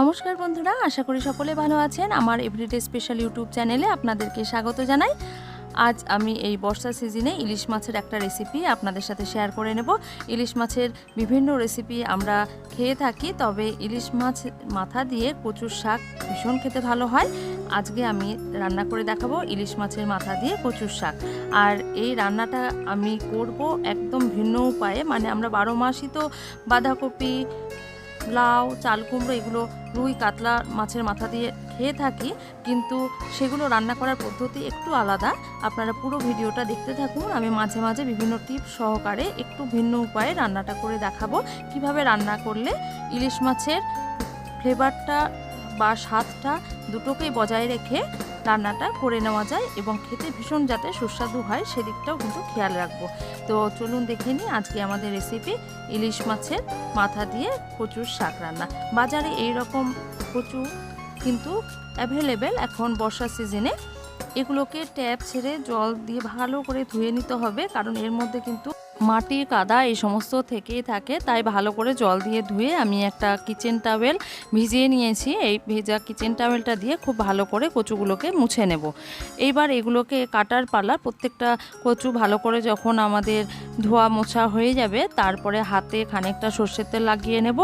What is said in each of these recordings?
নমস্কার বন্ধুরা, আশা করি সকলে ভালো আছেন। আমার এভরিডে স্পেশাল ইউটিউব চ্যানেলে আপনাদেরকে স্বাগত জানাই। আজ আমি এই বর্ষা সিজনে ইলিশ মাছের একটা রেসিপি আপনাদের সাথে শেয়ার করে নেব। ইলিশ মাছের বিভিন্ন রেসিপি আমরা খেয়ে থাকি, তবে ইলিশ মাছ মাথা দিয়ে কচুর শাক ভীষণ খেতে ভালো হয়। আজকে আমি রান্না করে দেখাবো ইলিশ মাছের মাথা দিয়ে কচুর শাক। আর এই রান্নাটা আমি করব একদম ভিন্ন উপায়ে, মানে আমরা 12 মাসই তো বাঁধাকপি, লাউ, চাল কুমড়ো, এগুলো রুই, কাতলা মাছের মাথা দিয়ে খেয়ে থাকি, কিন্তু সেগুলো রান্না করার পদ্ধতি একটু আলাদা। আপনারা পুরো ভিডিওটা দেখতে থাকুন। আমি মাঝে মাঝে বিভিন্ন টিপস সহকারে একটু ভিন্ন উপায়ে রান্নাটা করে দেখাবো, কিভাবে রান্না করলে ইলিশ মাছের ফ্লেভারটা বা স্বাদটা দুটোকেই বজায় রেখে রান্নাটা করে নেওয়া যায় এবং খেতে ভীষণ যাতে সুস্বাদু হয় সেদিকটাও কিন্তু খেয়াল রাখবো। তো চলুন দেখে নিই আজকে আমাদের রেসিপি ইলিশ মাছের মাথা দিয়ে কচুর শাক রান্না। বাজারে এই রকম কচু কিন্তু অ্যাভেলেবেল এখন বর্ষার সিজনে। এগুলোকে ট্যাপ ছেড়ে জল দিয়ে ভালো করে ধুয়ে নিতে হবে, কারণ এর মধ্যে কিন্তু মাটি, কাদা এই সমস্ত থেকেই থাকে। তাই ভালো করে জল দিয়ে ধুয়ে আমি একটা কিচেন টাওয়েল ভিজিয়ে নিয়েছি। এই ভেজা কিচেন টাওয়েলটা দিয়ে খুব ভালো করে কচুগুলোকে মুছে নেব। এইবার এগুলোকে কাটার পালা। প্রত্যেকটা কচু ভালো করে যখন আমাদের ধোয়া মোছা হয়ে যাবে, তারপরে হাতে খানিকটা সর্ষের তেল লাগিয়ে নেব।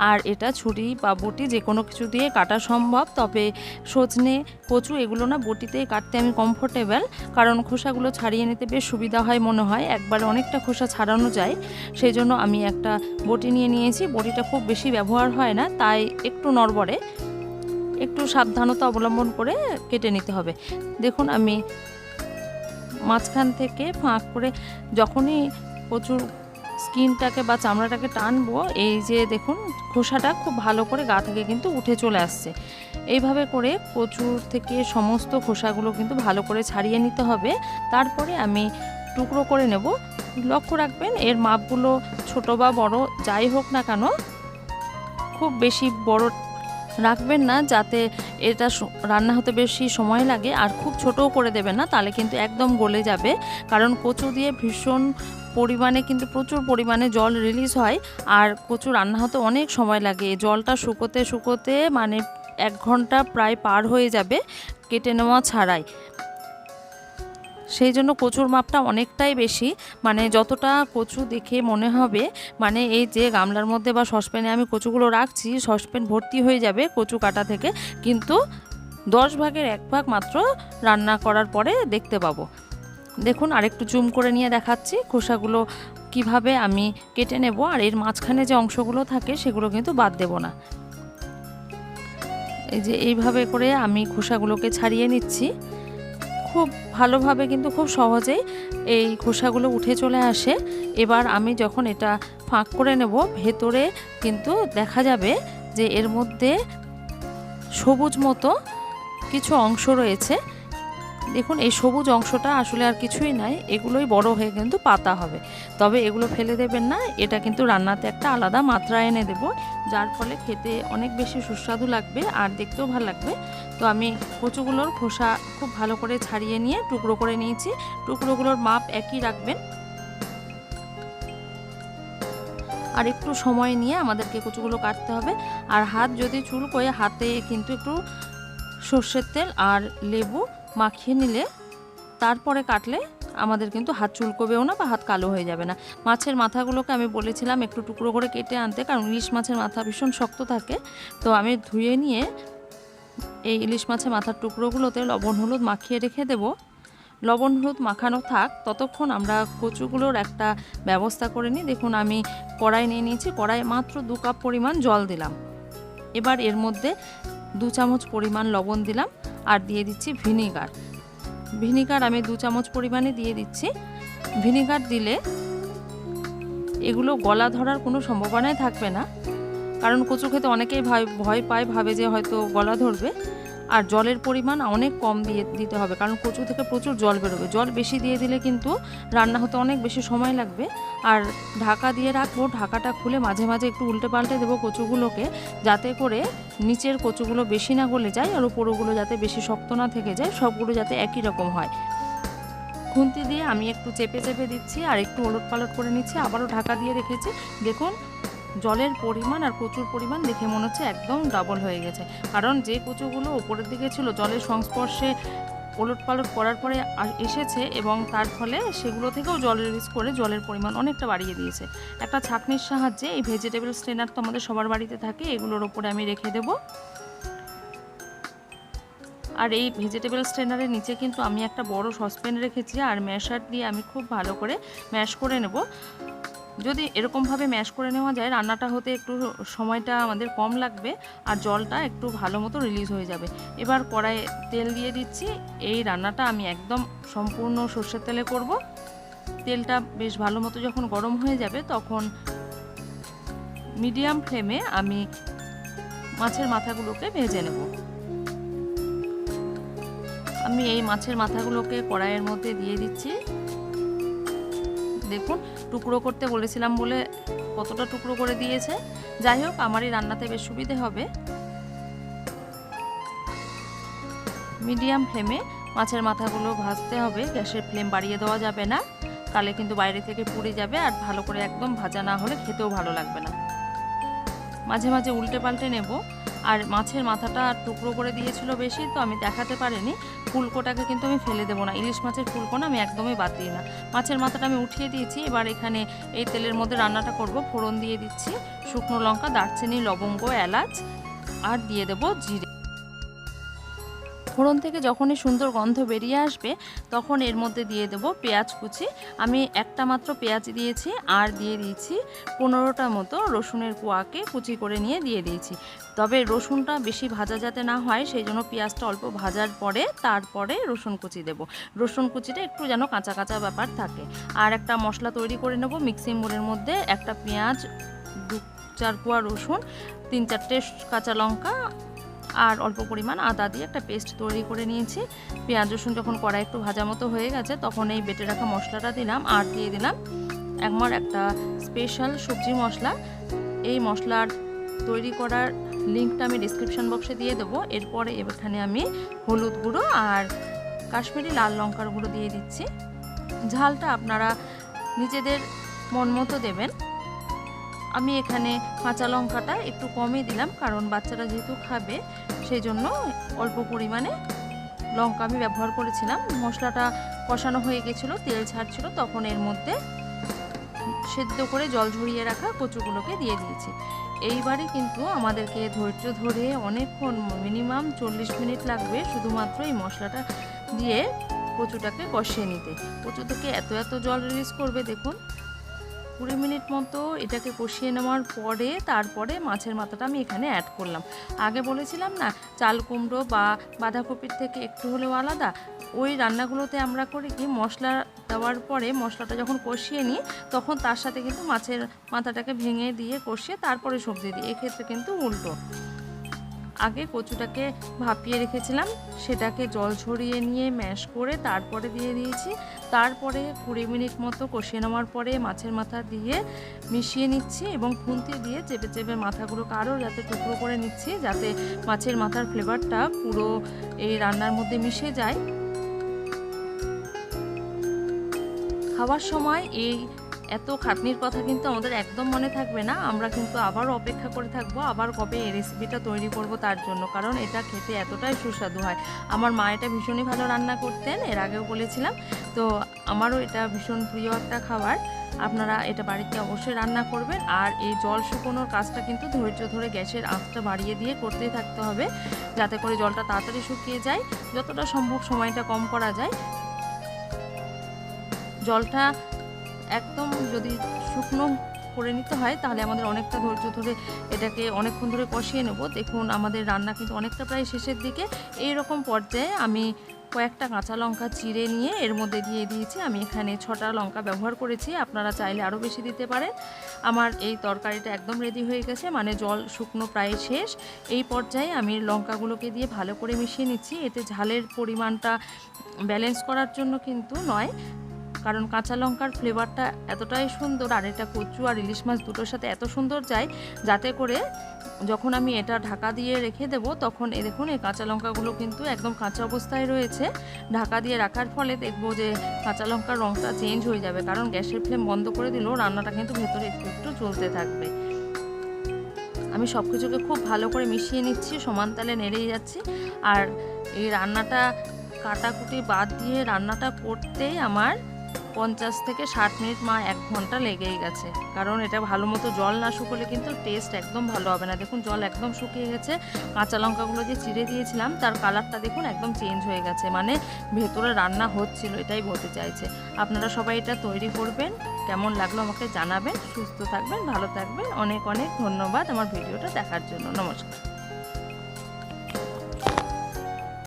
আর এটা ছুরি বা বটি যে কোনো কিছু দিয়ে কাটা সম্ভব, তবে সজনে, কচু এগুলো না বটিতেই কাটতে আমি কমফোর্টেবল, কারণ খোসাগুলো ছাড়িয়ে নিতে বেশ সুবিধা হয় মনে হয়, একবারে অনেকটা খোসা ছাড়ানো যায়। সেই জন্য আমি একটা বটি নিয়ে নিয়েছি। বটিটা খুব বেশি ব্যবহার হয় না, তাই একটু নড়বড়ে, একটু সাবধানতা অবলম্বন করে কেটে নিতে হবে। দেখুন আমি মাঝখান থেকে ফাঁক করে যখনই কচুর স্কিনটাকে বা চামড়াটাকে টানবো, এই যে দেখুন খোসাটা খুব ভালো করে গা থেকে কিন্তু উঠে চলে আসছে। এইভাবে করে কচুর থেকে সমস্ত খোসাগুলো কিন্তু ভালো করে ছাড়িয়ে নিতে হবে। তারপরে আমি টুকরো করে নেব। লক্ষ্য রাখবেন এর মাপগুলো ছোট বা বড় যাই হোক না কেন, খুব বেশি বড় রাখবেন না, যাতে এটা রান্না হতে বেশি সময় লাগে। আর খুব ছোটও করে দেবেন না, তাহলে কিন্তু একদম গলে যাবে, কারণ কচু দিয়ে ভীষণ পরিমাণে কিন্তু প্রচুর পরিমাণে জল রিলিজ হয়। আর কচু রান্না হতে অনেক সময় লাগে, জলটা শুকোতে শুকোতে মানে 1 ঘন্টা প্রায় পার হয়ে যাবে কেটে নেওয়া ছাড়াই। সেই জন্য কচুর মাপটা অনেকটাই বেশি, মানে যতটা কচু দেখে মনে হবে, মানে এই যে গামলার মধ্যে বা সসপ্যানে আমি কচুগুলো রাখছি, সসপ্যান ভর্তি হয়ে যাবে কচু কাটা থেকে, কিন্তু 10 ভাগের 1 ভাগ মাত্র রান্না করার পরে দেখতে পাবো। দেখুন আরেকটু জুম করে নিয়ে দেখাচ্ছি খোসাগুলো কিভাবে আমি কেটে নেব। আর এর মাঝখানে যে অংশগুলো থাকে সেগুলো কিন্তু বাদ দেব না। এই যে এইভাবে করে আমি খোসাগুলোকে ছাড়িয়ে নিচ্ছি। খুব ভালোভাবে কিন্তু খুব সহজেই এই খোসাগুলো উঠে চলে আসে। এবার আমি যখন এটা ফাঁক করে নেব, ভেতরে কিন্তু দেখা যাবে যে এর মধ্যে সবুজ মতো কিছু অংশ রয়েছে। দেখুন এই সবুজ অংশটা আসলে আর কিছুই নাই, এগুলোই বড় হয়ে কিন্তু পাতা হবে। তবে এগুলো ফেলে দেবেন না, এটা কিন্তু রান্নাতে একটা আলাদা মাত্রা এনে দেব, যার ফলে খেতে অনেক বেশি সুস্বাদু লাগবে আর দেখতেও ভালো লাগবে। তো আমি কচুগুলোর খোসা খুব ভালো করে ছাড়িয়ে নিয়ে টুকরো করে নিয়েছি। টুকরোগুলোর মাপ একই রাখবেন। আর একটু সময় নিয়ে আমাদেরকে কচুগুলো কাটতে হবে। আর হাত যদি চুলকোয়, হাতে কিন্তু একটু সর্ষের তেল আর লেবু মাখিয়ে নিলে তারপরে কাটলে আমাদের কিন্তু হাত চুলকোবেও না বা হাত কালো হয়ে যাবে না। মাছের মাথাগুলোকে আমি বলেছিলাম একটু টুকরো করে কেটে আনতে, কারণ ইলিশ মাছের মাথা ভীষণ শক্ত থাকে। তো আমি ধুয়ে নিয়ে এই ইলিশ মাছের মাথার টুকরোগুলোতে লবণ হলুদ মাখিয়ে রেখে দেব। লবণ হলুদ মাখানো থাক, ততক্ষণ আমরা কচুগুলোর একটা ব্যবস্থা করে নিই। দেখুন আমি কড়াই নিয়ে নিয়েছি, কড়াই মাত্র 2 কাপ পরিমাণ জল দিলাম। এবার এর মধ্যে 2 চামচ পরিমাণ লবণ দিলাম আর দিয়ে দিচ্ছি ভিনিগার। ভিনিগার আমি 2 চামচ পরিমাণে দিয়ে দিচ্ছি। ভিনিগার দিলে এগুলো গলা ধরার কোনো সম্ভাবনাই থাকবে না, কারণ কচু খেতে অনেকেই ভয় পায়, ভাবে যে হয়তো গলা ধরবে। আর জলের পরিমাণ অনেক কম দিতে হবে, কারণ কচু থেকে প্রচুর জল বেরোবে। জল বেশি দিয়ে দিলে কিন্তু রান্না হতে অনেক বেশি সময় লাগবে। আর ঢাকা দিয়ে রাখবো, ঢাকাটা খুলে মাঝে মাঝে একটু উল্টে পাল্টে দেবো কচুগুলোকে, যাতে করে নিচের কচুগুলো বেশি না গলে যায় আর উপরগুলো যাতে বেশি শক্ত না থেকে যায়, সবগুলো যাতে একই রকম হয়। খুন্তি দিয়ে আমি একটু চেপে চেপে দিচ্ছি আর একটু ওলট পালট করে নিচ্ছি, আবারও ঢাকা দিয়ে রেখেছি। দেখুন জলের পরিমাণ আর কচুর পরিমাণ দেখে মনে হচ্ছে একদম ডাবল হয়ে গেছে, কারণ যে কচুগুলো ওপরের দিকে ছিল জলের সংস্পর্শে ওলটপালট করার পরে এসেছে এবং তার ফলে সেগুলো থেকেও জল রিলিজ করে জলের পরিমাণ অনেকটা বাড়িয়ে দিয়েছে। একটা ছাঁকনির সাহায্যে এই ভেজিটেবল স্ট্রেনার তো আমাদের সবার বাড়িতে থাকে, এগুলোর ওপরে আমি রেখে দেব। আর এই ভেজিটেবল স্ট্রেনারের নিচে কিন্তু আমি একটা বড় সসপ্যান রেখেছি, আর ম্যাশার দিয়ে আমি খুব ভালো করে ম্যাশ করে নেব। যদি এরকমভাবে ম্যাশ করে নেওয়া যায় রান্নাটা হতে একটু সময়টা আমাদের কম লাগবে আর জলটা একটু ভালো মতো রিলিজ হয়ে যাবে। এবার কড়াইয়ে তেল দিয়ে দিচ্ছি। এই রান্নাটা আমি একদম সম্পূর্ণ সর্ষের তেলে করব। তেলটা বেশ ভালো মতো যখন গরম হয়ে যাবে তখন মিডিয়াম ফ্লেমে আমি মাছের মাথাগুলোকে ভেজে নেব। আমি এই মাছের মাথাগুলোকে কড়াইয়ের মধ্যে দিয়ে দিচ্ছি। দেখুন টুকরো করতে বলেছিলাম বলে কতটা টুকরো করে দিয়েছে। যাই হোক আমার এই রান্নাতে বেশ সুবিধে হবে। মিডিয়াম ফ্লেমে মাছের মাথাগুলো ভাজতে হবে, গ্যাসের ফ্লেম বাড়িয়ে দেওয়া যাবে না, তাহলে কিন্তু বাইরে থেকে পুড়ে যাবে আর ভালো করে একদম ভাজা না হলে খেতেও ভালো লাগবে না। মাঝে মাঝে উল্টে পাল্টে নেব। আর মাছের মাথাটা টুকরো করে দিয়েছিল বেশি, তো আমি দেখাতে পারিনি। ফুলকোটাকে কিন্তু আমি ফেলে দেবো না, ইলিশ মাছের ফুলকোনা আমি একদমই বাদ দিই না। মাছের মাথাটা আমি উঠিয়ে দিয়েছি। এবার এখানে এই তেলের মধ্যে রান্নাটা করব। ফোড়ন দিয়ে দিচ্ছি শুকনো লঙ্কা, দারচিনি, লবঙ্গ, এলাচ আর দিয়ে দেবো জিরে। ফোড়ন থেকে যখনই সুন্দর গন্ধ বেরিয়ে আসবে তখন এর মধ্যে দিয়ে দেব পেঁয়াজ কুচি। আমি একটা মাত্র পেঁয়াজ দিয়েছি আর দিয়ে দিয়েছি 15টা মতো রসুনের কোয়াকে কুচি করে নিয়ে দিয়ে দিয়েছি। তবে রসুনটা বেশি ভাজা যাতে না হয় সেই জন্য পেঁয়াজটা অল্প ভাজার পরে তারপরে রসুন কুচি দেব। রসুন কুচিটা একটু যেন কাঁচা কাঁচা ব্যাপার থাকে। আর একটা মশলা তৈরি করে নেব। মিক্সিং বোলের মধ্যে একটা পেঁয়াজ, 2-4 কোয়া রসুন, 3-4টে কাঁচা লঙ্কা আর অল্প পরিমাণ আদা দিয়ে একটা পেস্ট তৈরি করে নিয়েছি। পেঁয়াজ রসুন যখন কড়াই একটু ভাজা মতো হয়ে গেছে তখন এই বেটে রাখা মশলাটা দিলাম আর দিয়ে দিলাম আমার একটা স্পেশাল সবজি মশলা। এই মশলার তৈরি করার লিঙ্কটা আমি ডিসক্রিপশন বক্সে দিয়ে দেবো। এরপরে এখানে আমি হলুদ গুঁড়ো আর কাশ্মীরি লাল লঙ্কার গুঁড়ো দিয়ে দিচ্ছি। ঝালটা আপনারা নিজেদের মন মতো দেবেন। আমি এখানে কাঁচা লঙ্কাটা একটু কমই দিলাম, কারণ বাচ্চারা যেহেতু খাবে সেই জন্য অল্প পরিমাণে লঙ্কা আমি ব্যবহার করেছিলাম। মশলাটা কষানো হয়ে গেছিলো, তেল ছাড়ছিল, তখন এর মধ্যে সেদ্ধ করে জল ঝরিয়ে রাখা কচুগুলোকে দিয়ে দিয়েছি। এইবারে কিন্তু আমাদেরকে ধৈর্য ধরে অনেকক্ষণ, মিনিমাম 40 মিনিট লাগবে শুধুমাত্র এই মশলাটা দিয়ে কচুটাকে কষিয়ে নিতে। কচু থেকে এত এত জল রিলিজ করবে দেখুন। 20 মিনিট মতো এটাকে কষিয়ে নেওয়ার পরে তারপরে মাছের মাথাটা আমি এখানে অ্যাড করলাম। আগে বলেছিলাম না চাল কুমড়ো বা বাঁধাকপির থেকে একটু হলেও আলাদা, ওই রান্নাগুলোতে আমরা করি কি মশলা দেওয়ার পরে মশলাটা যখন কষিয়ে নিই তখন তার সাথে কিন্তু মাছের মাথাটাকে ভেঙে দিয়ে কষিয়ে তারপরে সবজি দিই। এক্ষেত্রে কিন্তু উল্টো, আগে কচুটাকে ভাপিয়ে রেখেছিলাম, সেটাকে জল ছড়িয়ে নিয়ে ম্যাশ করে তারপরে দিয়ে দিয়েছি। তারপরে 20 মিনিট মতো কষিয়ে নেওয়ার পরে মাছের মাথা দিয়ে মিশিয়ে নিচ্ছি এবং খুন্তি দিয়ে চেপে চেপে মাথাগুলোকে আরও যাতে টুকরো করে নিচ্ছি, যাতে মাছের মাথার ফ্লেভারটা পুরো এই রান্নার মধ্যে মিশে যায়। খাওয়ার সময় এই এত খাটনির কথা কিন্তু আমাদের একদম মনে থাকবে না। আমরা কিন্তু আবারও অপেক্ষা করে থাকবো আবার কবে এই রেসিপিটা তৈরি করব তার জন্য, কারণ এটা খেতে এতটাই সুস্বাদু হয়। আমার মা এটা ভীষণই ভালো রান্না করতেন, এর আগেও বলেছিলাম, তো আমারও এটা ভীষণ প্রিয় একটা খাবার। আপনারা এটা বাড়িতে অবশ্যই রান্না করবেন। আর এই জল শুকোনোর কাজটা কিন্তু ধৈর্য ধরে গ্যাসের আঁচটা বাড়িয়ে দিয়ে করতেই থাকতে হবে, যাতে করে জলটা তাড়াতাড়ি শুকিয়ে যায়, যতটা সম্ভব সময়টা কম করা যায়। জলটা একদম যদি শুকনো করে নিতে হয় তাহলে আমাদের অনেকটা ধৈর্য ধরে এটাকে অনেকক্ষণ ধরে কষিয়ে নেব। দেখুন আমাদের রান্না কিন্তু অনেকটা প্রায় শেষের দিকে। এই রকম পর্যায়ে আমি কয়েকটা কাঁচা লঙ্কা চিড়ে নিয়ে এর মধ্যে দিয়ে দিয়েছি। আমি এখানে 6টা লঙ্কা ব্যবহার করেছি, আপনারা চাইলে আরও বেশি দিতে পারেন। আমার এই তরকারিটা একদম রেডি হয়ে গেছে, মানে জল শুকনো প্রায় শেষ। এই পর্যায়ে আমি লঙ্কাগুলোকে দিয়ে ভালো করে মিশিয়ে নিচ্ছি। এতে ঝালের পরিমাণটা ব্যালেন্স করার জন্য কিন্তু নয়, কারণ কাঁচা লঙ্কার ফ্লেভারটা এতটাই সুন্দর আর এটা কচু আর ইলিশ মাছ দুটোর সাথে এত সুন্দর যায়, যাতে করে যখন আমি এটা ঢাকা দিয়ে রেখে দেব তখন এই দেখুন এই কাঁচা লঙ্কাগুলো কিন্তু একদম কাঁচা অবস্থায় রয়েছে। ঢাকা দিয়ে রাখার ফলে দেখব যে কাঁচা লঙ্কার রঙটা চেঞ্জ হয়ে যাবে, কারণ গ্যাসের ফ্লেম বন্ধ করে দিলেও রান্নাটা কিন্তু ভেতরে একটু একটু চলতে থাকবে। আমি সব কিছুকে খুব ভালো করে মিশিয়ে নিচ্ছি, সমান তালে নেড়েই যাচ্ছি। আর এই রান্নাটা কাটাকুটি বাদ দিয়ে রান্নাটা করতেই আমার 50 থেকে 60 মিনিট 1 ঘন্টা লেগেই গেছে, কারণ এটা ভালো মতো জল না শুকোলে কিন্তু টেস্ট একদম ভালো হবে না। দেখুন জল একদম শুকিয়ে গেছে, কাঁচা লঙ্কাগুলো যে চিড়ে দিয়েছিলাম তার কালারটা দেখুন একদম চেঞ্জ হয়ে গেছে, মানে ভেতরে রান্না হচ্ছিল, এটাই বলতে চাইছে। আপনারা সবাই এটা তৈরি করবেন, কেমন লাগলো আমাকে জানাবেন। সুস্থ থাকবেন, ভালো থাকবেন। অনেক অনেক ধন্যবাদ আমার ভিডিওটা দেখার জন্য। নমস্কার।